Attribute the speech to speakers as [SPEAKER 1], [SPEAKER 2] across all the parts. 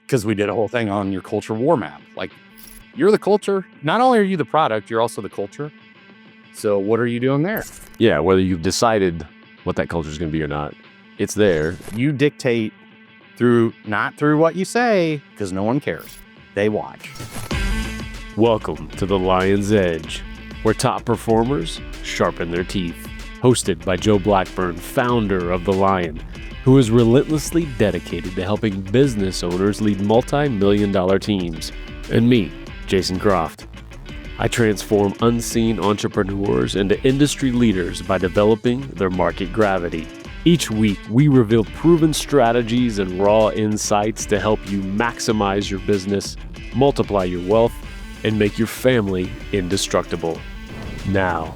[SPEAKER 1] because we did a whole thing on your culture war map. Like, you're the culture. Not only are you the product, you're also the culture. So what are you doing there?
[SPEAKER 2] Yeah, whether you've decided what that culture is going to be or not, it's there.
[SPEAKER 1] You dictate not through what you say, because no one cares. They watch.
[SPEAKER 2] Welcome to the Lion's Edge, where top performers sharpen their teeth. Hosted by Joe Blackburn, founder of The Lion, who is relentlessly dedicated to helping business owners lead multi-million-dollar teams. And me, Jason Croft. I transform unseen entrepreneurs into industry leaders by developing their market gravity. Each week, we reveal proven strategies and raw insights to help you maximize your business, multiply your wealth, and make your family indestructible. Now,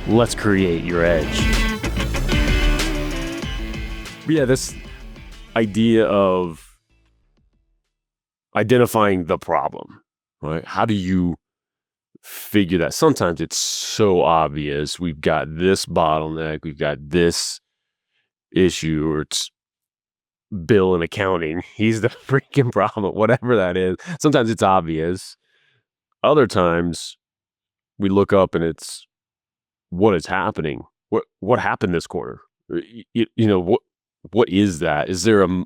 [SPEAKER 2] let's create your edge. Yeah, this idea of identifying the problem, right? How do you figure that? Sometimes it's so obvious. We've got this bottleneck, we've got this issue, or it's Bill in accounting. He's the freaking problem, whatever that is. Sometimes it's obvious. Other times we look up and it's what is happening. What happened this quarter? What is that? Is there a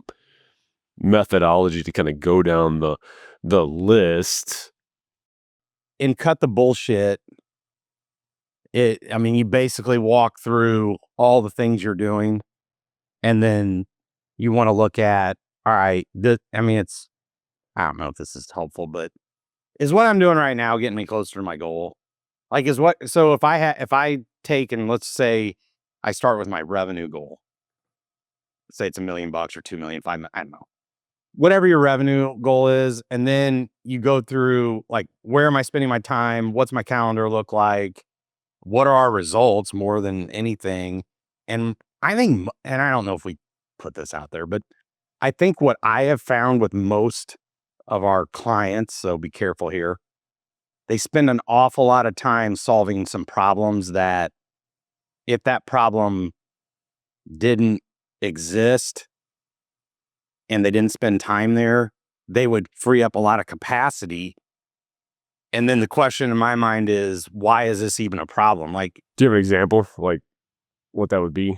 [SPEAKER 2] methodology to kind of go down the list
[SPEAKER 1] and cut the bullshit? You basically walk through all the things you're doing, and then you want to look at, all right, I don't know if this is helpful, but is what I'm doing right now getting me closer to my goal? So if I take, and let's say I start with my revenue goal, say it's $1 million or 2 million, 5 million, I don't know, whatever your revenue goal is. And then you go through, like, where am I spending my time? What's my calendar look like? What are our results more than anything? And I think, and I don't know if we put this out there, but I think what I have found with most of our clients, so be careful here, they spend an awful lot of time solving some problems that, if that problem didn't exist and they didn't spend time there, they would free up a lot of capacity. And then the question in my mind is, why is this even a problem? Like,
[SPEAKER 2] do you have an example, like what that would be?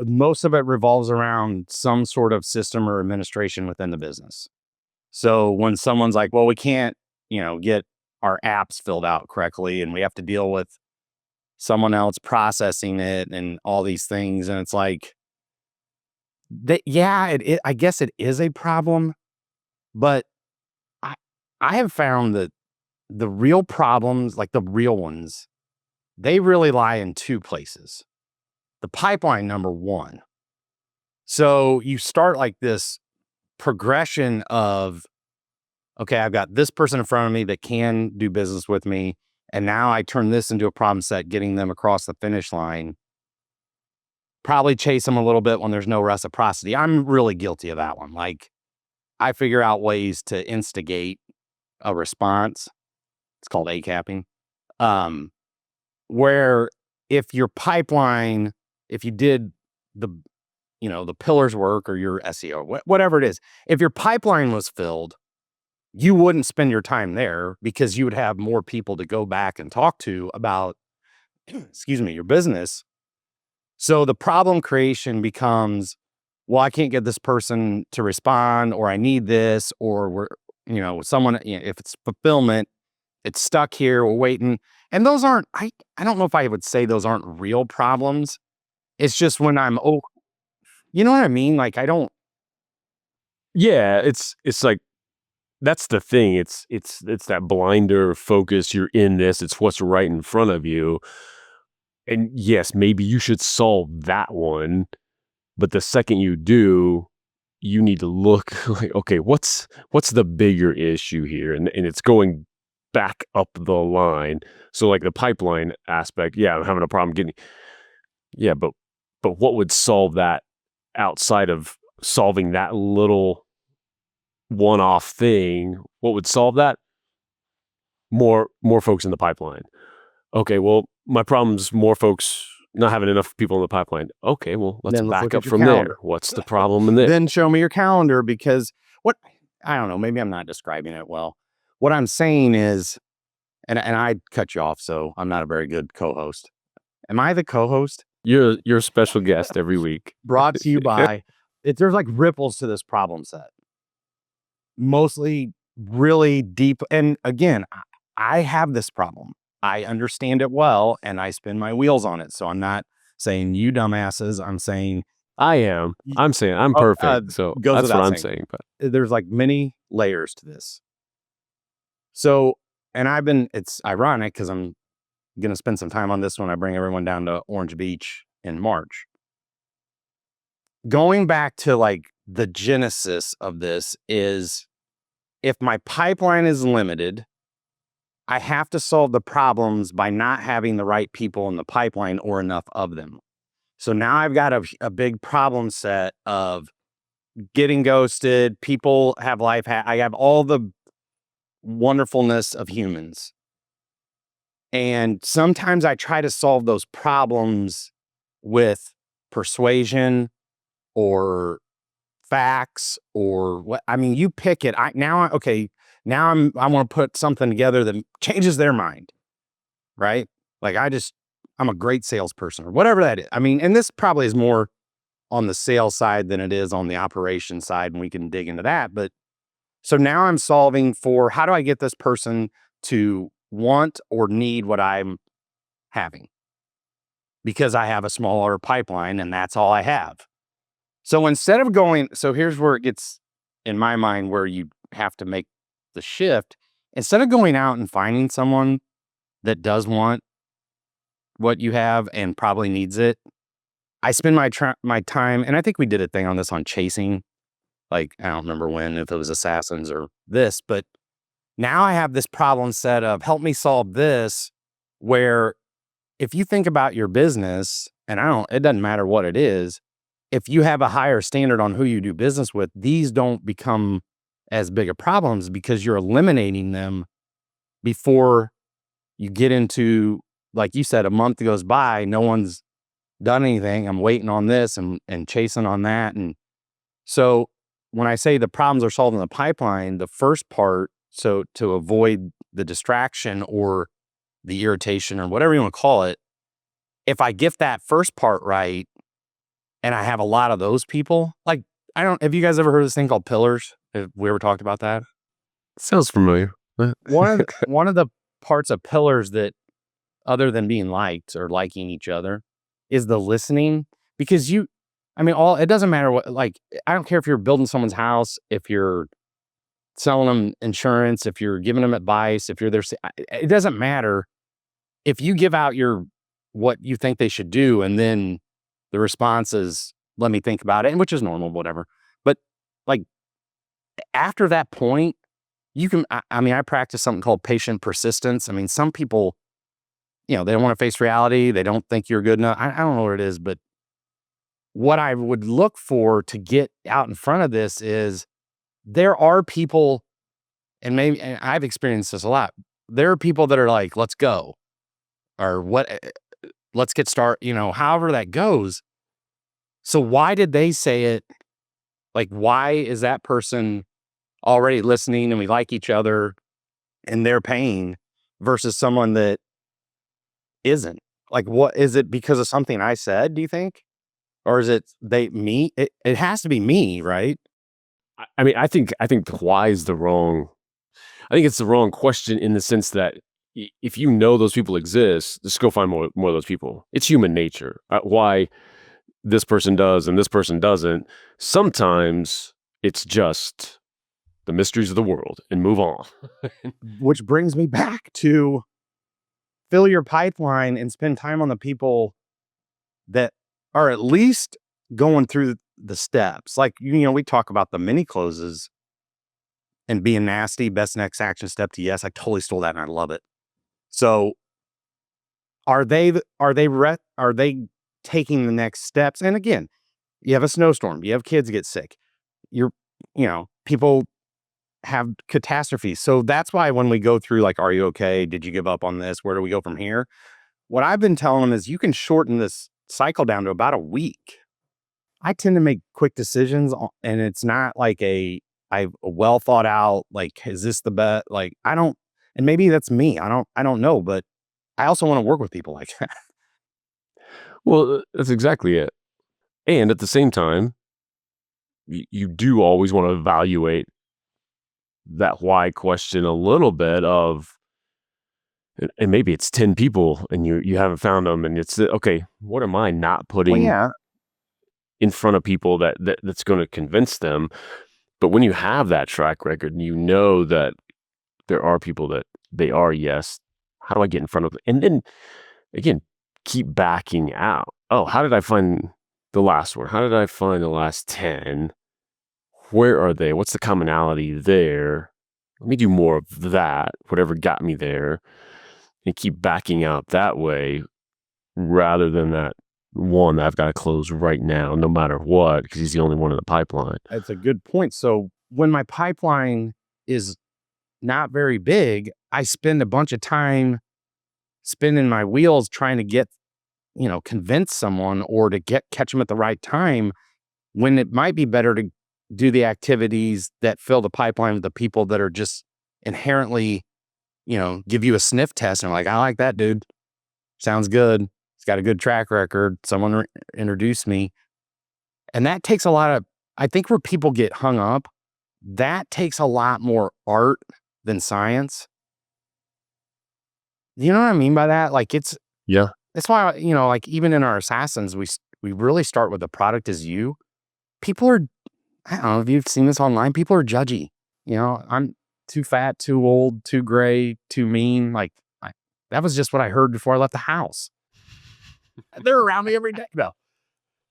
[SPEAKER 1] Most of it revolves around some sort of system or administration within the business. So when someone's like, well, we can't, get our apps filled out correctly, and we have to deal with someone else processing it and all these things. And it's like, I guess it is a problem, but I have found that the real problems, like the real ones, they really lie in two places. The pipeline, number one. So you start like this progression of, okay, I've got this person in front of me that can do business with me, and now I turn this into a problem set, getting them across the finish line. Probably chase them a little bit when there's no reciprocity. I'm really guilty of that one. Like, I figure out ways to instigate a response. It's called A-capping. Where if your pipeline, if you did the pillars work or your SEO, whatever it is, if your pipeline was filled, you wouldn't spend your time there because you would have more people to go back and talk to about, your business. So the problem creation becomes, well, I can't get this person to respond, or I need this, or someone, if it's fulfillment, it's stuck here, we're waiting. And those aren't, I don't know if I would say those aren't real problems. It's just when you know what I mean? Like, I don't.
[SPEAKER 2] Yeah, it's like, that's the thing. It's that blinder focus. You're in this. It's what's right in front of you. And yes, maybe you should solve that one. But the second you do, you need to look like, okay, what's the bigger issue here? And it's going back up the line. So like the pipeline aspect, yeah, I'm having a problem getting. Yeah, but what would solve that outside of solving that little one-off thing? What would solve that? More folks in the pipeline. Okay, well, my problem's more folks not having enough people in the pipeline. Okay, well, let's back up from there. What's the problem in there?
[SPEAKER 1] Then show me your calendar, because I don't know, maybe I'm not describing it well. What I'm saying is, and I cut you off, so I'm not a very good co-host. Am I the co-host?
[SPEAKER 2] You're a special guest every week.
[SPEAKER 1] Brought to you by there's like ripples to this problem set. Mostly really deep. And again, I have this problem. I understand it well and I spin my wheels on it. So I'm not saying you dumbasses. I'm saying
[SPEAKER 2] I am.
[SPEAKER 1] y-
[SPEAKER 2] I'm saying I'm
[SPEAKER 1] oh,
[SPEAKER 2] perfect. So
[SPEAKER 1] goes
[SPEAKER 2] that's what
[SPEAKER 1] without
[SPEAKER 2] I'm
[SPEAKER 1] saying.
[SPEAKER 2] saying. But
[SPEAKER 1] There's like many layers to this. So, and it's ironic because I'm going to spend some time on this when I bring everyone down to Orange Beach in March. Going back to like the genesis of this is if my pipeline is limited, I have to solve the problems by not having the right people in the pipeline or enough of them. So now I've got a big problem set of getting ghosted. People have life. I have all the wonderfulness of humans. And sometimes I try to solve those problems with persuasion or facts or what. I mean, you pick it. I want to put something together that changes their mind, right? Like I'm a great salesperson or whatever that is. I mean, and this probably is more on the sales side than it is on the operation side, and we can dig into that. But so now I'm solving for how do I get this person to want or need what I'm having because I have a smaller pipeline and that's all I have. So here's where it gets in my mind where you have to make the shift. Instead of going out and finding someone that does want what you have and probably needs it, I spend my time, and I think we did a thing on this on chasing. Like, I don't remember when, if it was assassins or this, but now I have this problem set of help me solve this, where if you think about your business, and it doesn't matter what it is, if you have a higher standard on who you do business with, these don't become as big of problems because you're eliminating them before you get into, like you said, a month goes by, no one's done anything. I'm waiting on this and chasing on that. And so when I say the problems are solved in the pipeline, the first part, so to avoid the distraction or the irritation or whatever you want to call it, if I get that first part right and I have a lot of those people, like, have you guys ever heard of this thing called pillars? Have we ever talked about that?
[SPEAKER 2] sounds familiar.
[SPEAKER 1] One of the parts of pillars that other than being liked or liking each other is the listening because it doesn't matter what, like, I don't care if you're building someone's house, if you're selling them insurance, if you're giving them advice, if you're there, it doesn't matter if you give out what you think they should do. And then the response is, let me think about it. And which is normal, whatever. But like after that point, I practice something called patient persistence. I mean, some people, they don't want to face reality. They don't think you're good enough. I don't know what it is, but what I would look for to get out in front of this is there are people, and I've experienced this a lot. There are people that are like, let's go, or let's get started, however that goes. So why did they say it? Like, why is that person already listening and we like each other and they're paying versus someone that isn't? Like, what is it because of something I said, do you think? Or is it me? It has to be me, right?
[SPEAKER 2] I mean, I think why is the wrong. I think it's the wrong question in the sense that if you know those people exist, just go find more of those people. It's human nature. Why this person does and this person doesn't. Sometimes it's just the mysteries of the world and move on.
[SPEAKER 1] Which brings me back to fill your pipeline and spend time on the people that are at least going through the steps. Like, we talk about the mini closes and being nasty, best next action step to yes. I totally stole that and I love it. So are they taking the next steps? And again, you have a snowstorm, you have kids get sick. People have catastrophes. So that's why when we go through like, are you okay? Did you give up on this? Where do we go from here? What I've been telling them is you can shorten this cycle down to about a week. I tend to make quick decisions and it's not like I've well thought out, like, is this the bet? Like, I don't, and maybe that's me. I don't know, but I also want to work with people like that.
[SPEAKER 2] Well, that's exactly it. And at the same time, you do always want to evaluate that why question a little bit of, and maybe it's 10 people and you haven't found them, and it's okay, what am I not
[SPEAKER 1] Well,
[SPEAKER 2] putting
[SPEAKER 1] yeah,
[SPEAKER 2] in front of people that's going to convince them? But when you have that track record and you know that there are people that they are, yes, how do I get in front of them? And then again, keep backing out. Oh, how did I find the last one? How did I find the last 10? Where are they? What's the commonality there? Let me do more of that, whatever got me there, and keep backing out that way rather than that one that I've got to close right now, no matter what, because he's the only one in the pipeline.
[SPEAKER 1] that's a good point. So when my pipeline is not very big, I spend a bunch of time spinning my wheels trying to get, convince someone or to catch them at the right time, when it might be better to do the activities that fill the pipeline with the people that are just inherently, give you a sniff test and are like, I like that dude. Sounds good. He's got a good track record. Someone introduced me. And that takes a lot of, I think where people get hung up, that takes a lot more art than science. You know what I mean by that? Like
[SPEAKER 2] Yeah.
[SPEAKER 1] that's why, like even in our assassins, we really start with the product as you. People are, I don't know if you've seen this online, people are judgy. I'm too fat, too old, too gray, too mean. Like that was just what I heard before I left the house. They're around me every day though.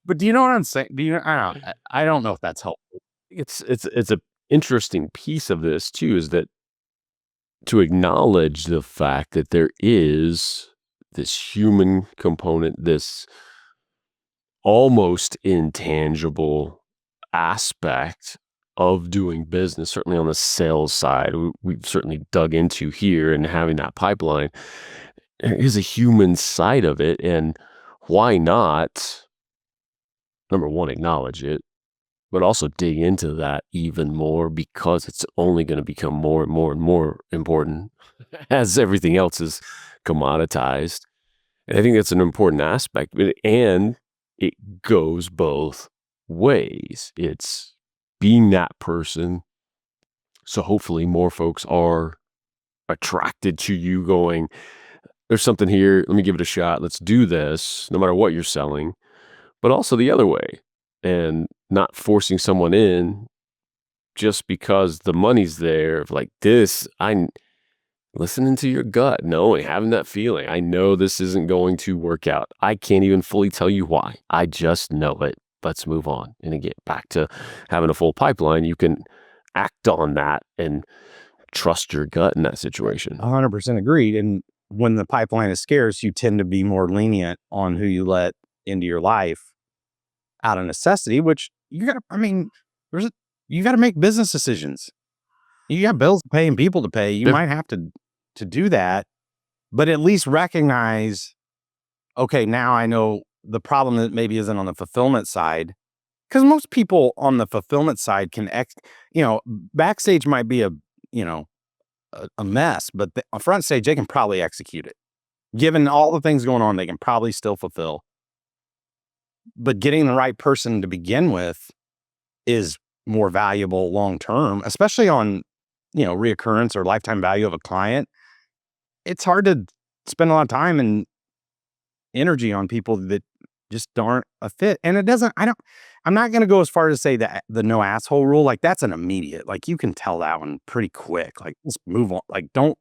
[SPEAKER 1] But do you know what I'm saying? I don't know if that's helpful.
[SPEAKER 2] It's a interesting piece of this too, is that to acknowledge the fact that there is this human component, this almost intangible aspect of doing business, certainly on the sales side, we've certainly dug into here and having that pipeline. There is a human side of it. And why not, number one, acknowledge it, but also dig into that even more, because it's only going to become more and more and more important as everything else is commoditized. And I think that's an important aspect. And it goes both ways. It's being that person. So hopefully more folks are attracted to you going, there's something here. Let me give it a shot. Let's do this, no matter what you're selling. But also the other way, and not forcing someone in just because the money's there. Like this, I listening to your gut, knowing, having that feeling. I know this isn't going to work out. I can't even fully tell you why. I just know it. Let's move on and get back to having a full pipeline. You can act on that and trust your gut in that situation.
[SPEAKER 1] 100% agreed. And when the pipeline is scarce, you tend to be more lenient on who you let into your life out of necessity, which you got to make business decisions. You got bills to pay and people to pay. You
[SPEAKER 2] Yeah.
[SPEAKER 1] might have to do that, but at least recognize, okay, now I know the problem that maybe isn't on the fulfillment side. Because most people on the fulfillment side can backstage might be you know, a mess, but on front stage, they can probably execute it. Given all the things going on, they can probably still fulfill. But getting the right person to begin with is more valuable long term, especially on, reoccurrence or lifetime value of a client. It's hard to spend a lot of time and energy on people that just aren't a fit. And I'm not going to go as far as to say that the no asshole rule, like that's an immediate, like you can tell that one pretty quick. Like just move on. Like do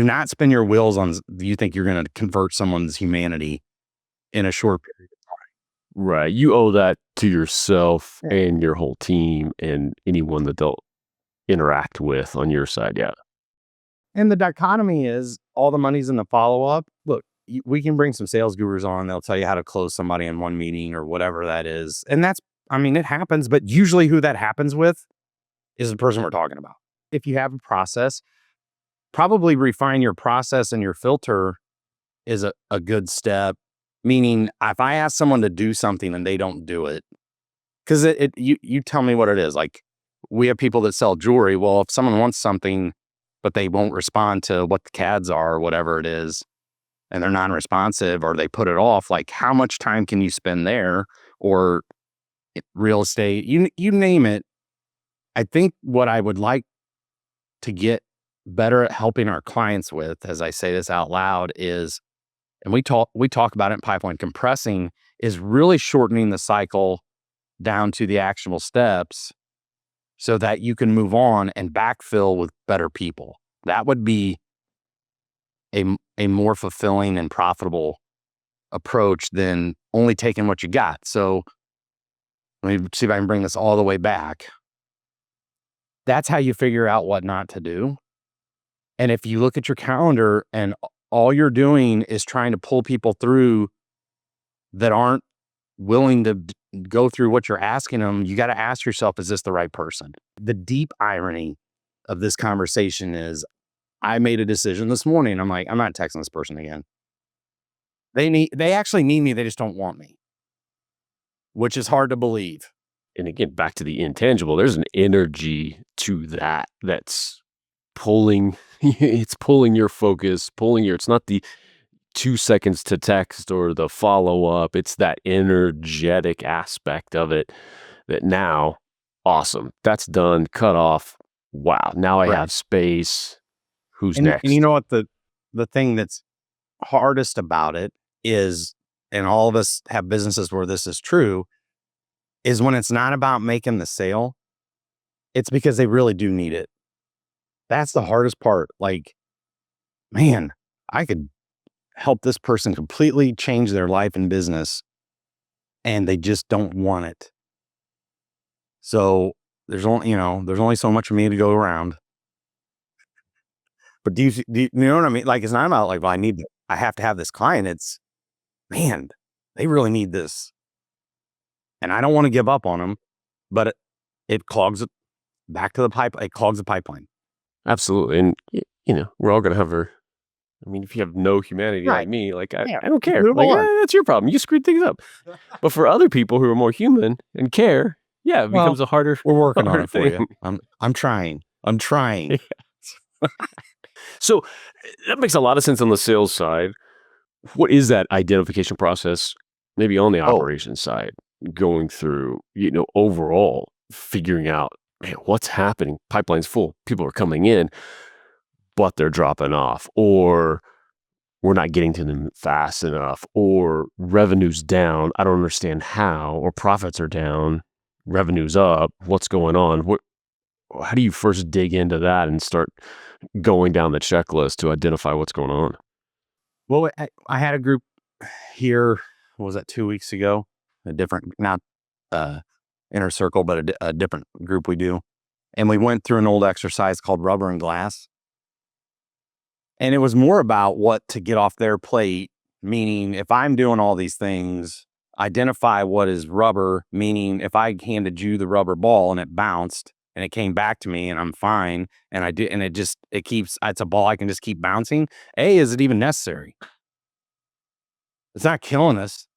[SPEAKER 1] not spin your wheels on, you think you're going to convert someone's humanity in a short period.
[SPEAKER 2] Right. You owe that to yourself
[SPEAKER 1] Yeah.
[SPEAKER 2] and your whole team and anyone that they'll interact with on your side. Yeah.
[SPEAKER 1] And the dichotomy is all the money's in the follow up. Look, we can bring some sales gurus on. They'll tell you how to close somebody in one meeting or whatever that is. And it happens, but usually who that happens with is the person we're talking about. If you have a process, probably refine your process and your filter is a good step. Meaning, if I ask someone to do something and they don't do it, because you tell me what it is. Like, we have people that sell jewelry. Well, if someone wants something, but they won't respond to what the CADs are or whatever it is, and they're non-responsive or they put it off, like how much time can you spend there? Or real estate, you name it. I think what I would like to get better at helping our clients with, as I say this out loud, is, and we talk about it in pipeline compressing, is really shortening the cycle down to the actionable steps so that you can move on and backfill with better people. That would be a more fulfilling and profitable approach than only taking what you got. So let me see if I can bring this all the way back. That's how you figure out what not to do. And if you look at your calendar and all you're doing is trying to pull people through that aren't willing to go through what you're asking them, you got to ask yourself, is this the right person? The deep irony of this conversation is I made a decision this morning. I'm like, I'm not texting this person again. They actually need me. They just don't want me, which is hard to believe.
[SPEAKER 2] And again, back to the intangible, there's an energy to that that's pulling, it's pulling your focus, it's not the 2 seconds to text or the follow up. It's that energetic aspect of it that now, awesome, that's done, cut off. Wow, now I have space. Who's next?
[SPEAKER 1] And you know what the thing that's hardest about it is, and all of us have businesses where this is true, is when it's not about making the sale, it's because they really do need it. That's the hardest part. Like, man, I could help this person completely change their life and business, and they just don't want it. So there's only so much for me to go around. But do you know what I mean? Like, it's not about like, well, I have to have this client. It's, man, they really need this. And I don't want to give up on them, but it clogs it back to the pipe. It clogs the pipeline.
[SPEAKER 2] Absolutely. And, we're all going to have I mean, if you have no humanity like me, like, I don't care. Like, that's your problem. You screwed things up. But for other people who are more human and care, it becomes a harder.
[SPEAKER 1] We're working on it for
[SPEAKER 2] thing.
[SPEAKER 1] you. I'm trying.
[SPEAKER 2] So that makes a lot of sense on the sales side. What is that identification process, maybe on the operations side, going through, overall figuring out, man, what's happening? Pipeline's full. People are coming in, but they're dropping off, or we're not getting to them fast enough, or revenue's down. I don't understand how, or profits are down, revenue's up. What's going on? How do you first dig into that and start going down the checklist to identify what's going on?
[SPEAKER 1] Well, I had a group here, what was that, 2 weeks ago? A different, not inner circle, but a different group we do. And we went through an old exercise called rubber and glass. And it was more about what to get off their plate, meaning if I'm doing all these things, identify what is rubber, meaning if I handed you the rubber ball and it bounced and it came back to me and I'm fine, and I did, and it's a ball I can just keep bouncing. Is it even necessary? It's not killing us.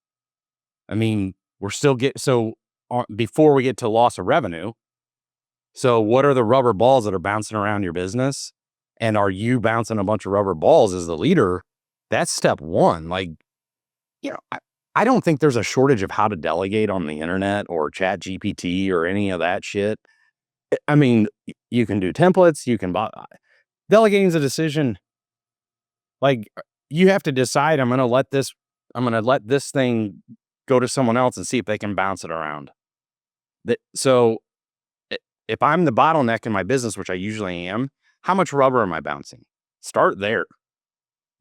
[SPEAKER 1] I mean, we're still before we get to loss of revenue. So what are the rubber balls that are bouncing around your business? And are you bouncing a bunch of rubber balls as the leader? That's step one. Like, I don't think there's a shortage of how to delegate on the internet or Chat GPT or any of that shit. I mean, you can do templates, delegating is a decision. Like, you have to decide, I'm going to let this thing go to someone else and see if they can bounce it around. So if I'm the bottleneck in my business, which I usually am, how much rubber am I bouncing? Start there.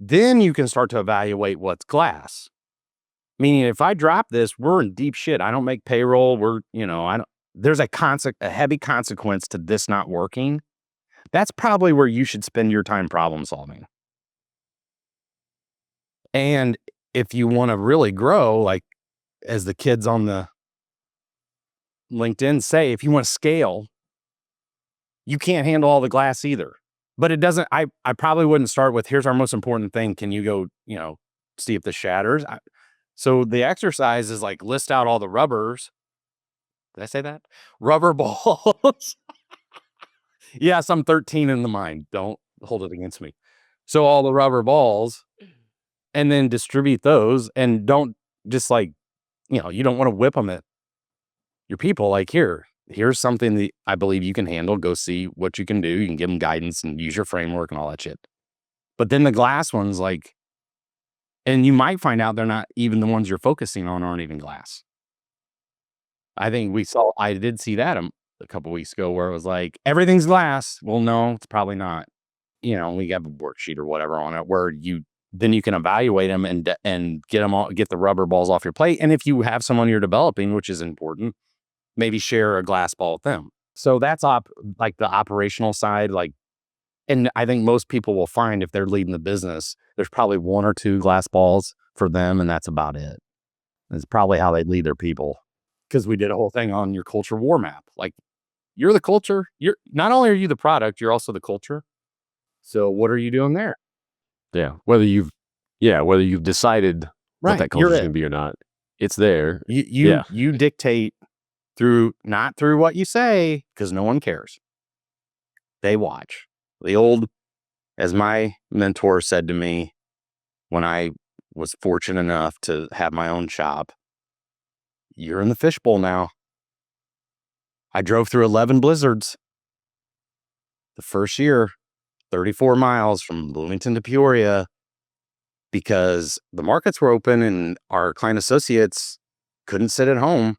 [SPEAKER 1] Then you can start to evaluate what's glass. Meaning, if I drop this, we're in deep shit. I don't make payroll. There's a heavy consequence to this not working. That's probably where you should spend your time problem solving. And if you want to really grow, like as the kids on the LinkedIn say, if you want to scale, you can't handle all the glass either. But it doesn't, I probably wouldn't start with, here's our most important thing. Can you go, see if this shatters? So the exercise is like, list out all the rubbers. Did I say that? Rubber balls Yes, I'm 13 in the mind. Don't hold it against me. So all the rubber balls, and then distribute those, and don't just like, you don't want to whip them at your people. Like, here's something that I believe you can handle. Go see what you can do. You can give them guidance and use your framework and all that shit. But then the glass ones, like, and you might find out they're not even the ones you're focusing on aren't even glass. I did see that a couple weeks ago where it was like, everything's glass. Well, no, it's probably not. We have a worksheet or whatever on it where then you can evaluate them and get the rubber balls off your plate. And if you have someone you're developing, which is important, maybe share a glass ball with them. So that's like the operational side. Like, and I think most people will find if they're leading the business, there's probably 1 or 2 glass balls for them, and that's about it. It's probably how they lead their people. Because we did a whole thing on your culture war map. Like, you're the culture. You're not only are you the product, you're also the culture. So what are you doing there?
[SPEAKER 2] Yeah. Whether you've decided what that culture is going to be or not, it's there.
[SPEAKER 1] You dictate not through what you say, because no one cares. They watch. As my mentor said to me when I was fortunate enough to have my own shop, you're in the fishbowl now. I drove through 11 blizzards the first year, 34 miles from Bloomington to Peoria, because the markets were open and our client associates couldn't sit at home.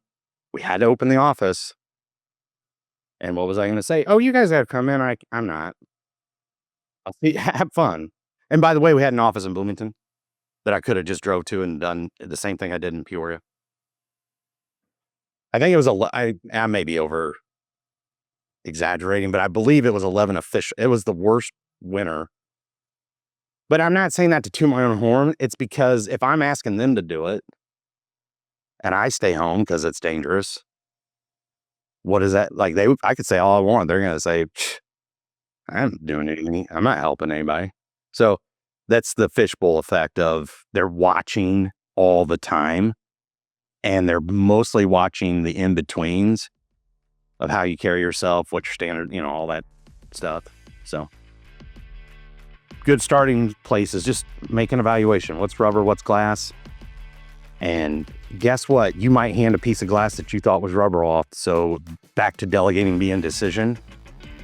[SPEAKER 1] We had to open the office. And what was I going to say? Oh, you guys have to come in. I'm not. I'll see. Have fun. And by the way, we had an office in Bloomington that I could have just drove to and done the same thing I did in Peoria. I think it was I may be over exaggerating, but I believe it was 11 official. It was the worst winter. But I'm not saying that to toot my own horn. It's because if I'm asking them to do it and I stay home because it's dangerous, what is that? Like, I could say all I want. They're going to say, I'm doing anything. I'm not helping anybody. So that's the fishbowl effect of they're watching all the time, and they're mostly watching the in-betweens of how you carry yourself, what's your standard, all that stuff. So good starting place is just make an evaluation. What's rubber? What's glass? And guess what? You might hand a piece of glass that you thought was rubber off. So back to delegating being decision.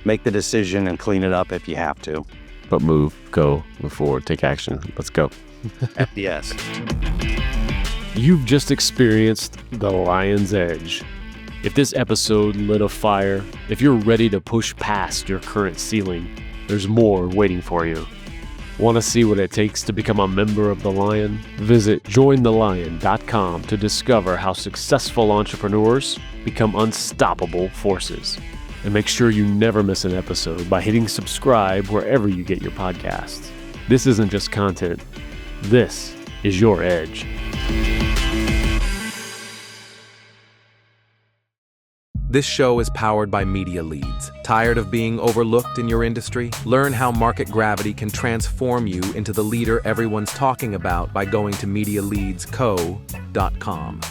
[SPEAKER 1] Make the decision and clean it up if you have to.
[SPEAKER 2] But move forward, take action. Let's go.
[SPEAKER 1] Yes.
[SPEAKER 2] You've just experienced the Lion's Edge. If this episode lit a fire, if you're ready to push past your current ceiling, there's more waiting for you. Want to see what it takes to become a member of the Lion? Visit jointhelion.com to discover how successful entrepreneurs become unstoppable forces. And make sure you never miss an episode by hitting subscribe wherever you get your podcasts. This isn't just content. This is your edge.
[SPEAKER 3] This show is powered by Media Leads. Tired of being overlooked in your industry? Learn how market gravity can transform you into the leader everyone's talking about by going to MediaLeadsCo.com.